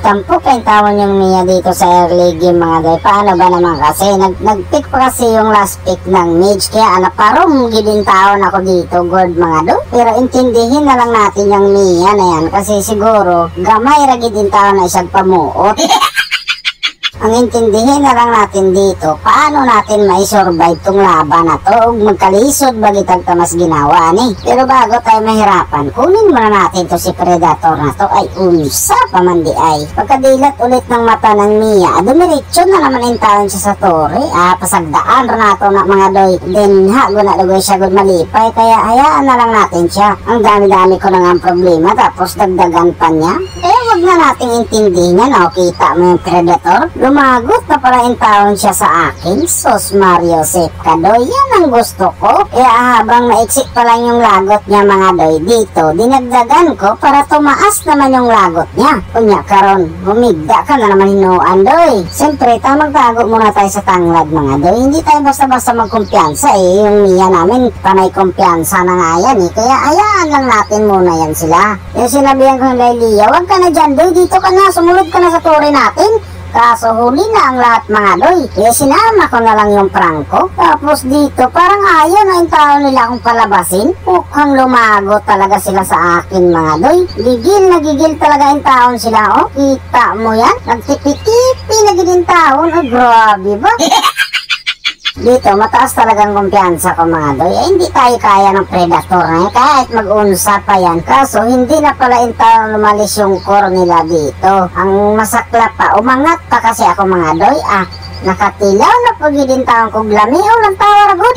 Tampo pa yung tawon yung Mia dito sa early game mga doy. Paano ba naman kasi? Nag-pick pa kasi yung last pick ng Mage. Kaya parong gilin taon ako dito, God mga doy. Pero intindihin na lang natin yung Mia na yan. Kasi siguro, gamay ragid din taon na isang pamuot. Ang intindihin na lang natin dito, paano natin mai-survive tong laban na to o magkalisod bagitag tamas ginawa ni. Pero bago tayo mahirapan, kunin muna natin to si Predator na to ay unsa pa man di ay. Pagkadilat ulit ng mata ng Mia, dumiretso na naman yung taon siya sa tore. Pasagdaan na to na mga doy. Then guna-dugoy siya gud malipay, kaya hayaan na lang natin siya. Ang dami-dami ko na nga ang problema, tapos dagdagan pa niya. Kaya wag na nating intindihin yan, kita mo yung Predator. Lumagot na pala yung taon siya sa akin. Sos Mario Sep ka doy, yan ang gusto ko. Kaya habang naiksi pa lang yung lagot niya mga doy dito, dinagdagan ko para tumaas naman yung lagot niya. Kunya karon, humigda ka na naman hinuan doy. Siyempre, magtago muna tayo sa tanglad mga doy. Hindi tayo basta-basta magkumpiyansa yung Mia namin, panay kumpiyansa na nga yan Kaya ayaan lang natin muna yan sila. Yung sinabihan ko ng Lailia, wag ka na dyan doy, dito ka na, sumunod ka na sa tore natin. Kaso huli na ang lahat mga doy. Kaya sinama ko na lang yung prangko. Tapos dito parang ayaw na yung tao nila akong palabasin. Mukhang lumago talaga sila sa akin mga doy. Gigil talaga yung taon sila Kita mo yan? Nagtipi-tipi na gilin taon. Grabe ba? Dito, mataas talagang kumpiyansa ko mga doy. Hindi tayo kaya ng Predator kahit mag-unsa pa yan. Kaso, hindi na pala yung taon lumalis yung core nila dito. Ang masakla pa, umangat pa kasi ako mga doy. Nakatilaw na pagiging taon kong lamiw ng tawar good.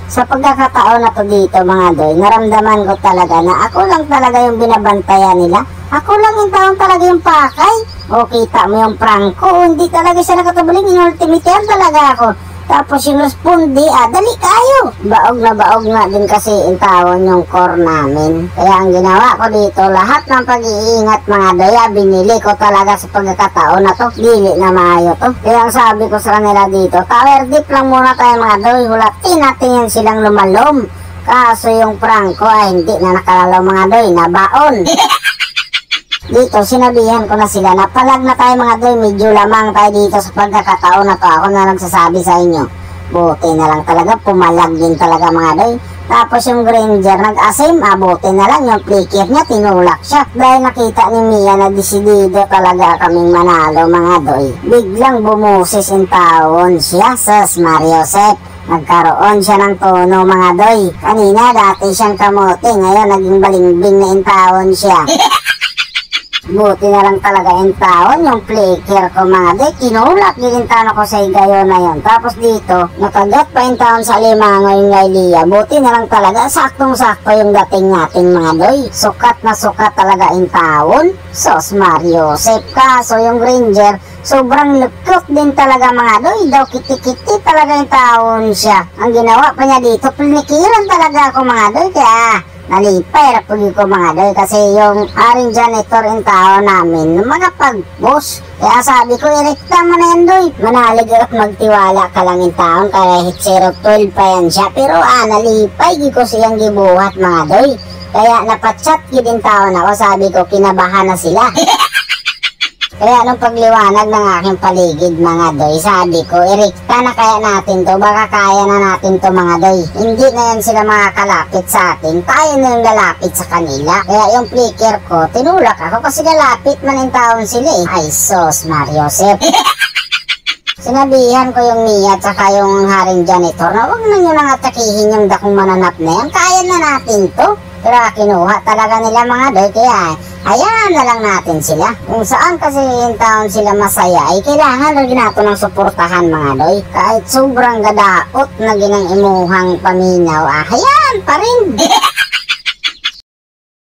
Sa pagkakataon na to dito mga doy, naramdaman ko talaga na ako lang talaga yung binabantayan nila. Ako lang yung taong talaga yung pakay. Kita mo yung prangko, hindi talaga siya nakatabuling. In-ultimate yan talaga ako. Tapos yung responde, dali kayo. Baog na din kasi yung tawon yung core namin. Kaya ang ginawa ko dito, lahat ng pag-iingat mga doy, binili ko talaga sa pagkakataon na to. Dili na maayo to. Kaya ang sabi ko sa kanila dito, tower deep lang muna tayo mga doy. Hulatin natin yan silang lumalom. Kaso yung prangko hindi na nakalalaw mga doy, nabaon. Dito, sinabihan ko na sila na palag na tayo mga doy, medyo lamang tayo dito sa pagkakataon na to. Ako na nagsasabi sa inyo. Buti na lang talaga, pumalag din talaga mga doy. Tapos yung Granger nag-asim, buti na lang yung flicker niya, tinulak siya. Dahil nakita ni Mia na desidido talaga kaming manalo mga doy. Biglang bumusis yung taon siya, Sos Mario Sep. Nagkaroon siya ng tono mga doy. Kanina dati siyang kamote, ngayon naging balingbing na yung taon siya. Buti na lang talaga yung taon, yung flicker ko mga doy. Kinulak din taon ako sa igayo na yun. Tapos dito, nakagat pa yung taon sa limango yung Lailia. Buti na lang talaga, saktong-sakto yung dating natin mga doy. Sukat na sukat talaga yung taon. Sos Mario Sep ka. So yung Granger, sobrang lukot din talaga mga doy. Daw kiti-kiti talaga yung taon siya. Ang ginawa pa niya dito, plinikiran talaga ako mga doy. Kaya nalipay rapuli ko mga doy kasi yung haring janitor yung tao namin mga pag-boss. Kaya sabi ko, irekta mo na yan doy. Manalig at magtiwala ka lang yung taon kaya hit 012 pa yan siya. Pero nalipay ko siyang gibuhat mga doy. Kaya napachat din taon ako, sabi ko kinabahan na sila. Kaya nung pagliwanag ng aking paligid mga doy, sabi ko, irekta na kaya natin to, baka kaya na natin to mga doy. Hindi na yan sila makakalapit sa atin, tayo na yung lalapit sa kanila. Kaya yung flicker ko, tinulak ako kasi lalapit man yung taon sila Ay sos Mario Sep. Sinabihan ko yung Mia at saka yung haring janitor na huwag na nyo nang atakihin yung dakong mananap na yan, kaya na natin to. Pero kinuha talaga nila mga doy, kaya hayaan na lang natin sila. Kung saan kasi yung taon sila masaya, ay kailangan rin nato ng suportahan mga doy. Kahit sobrang gadaot na ginang imuhang paminaw, hayaan pa rin.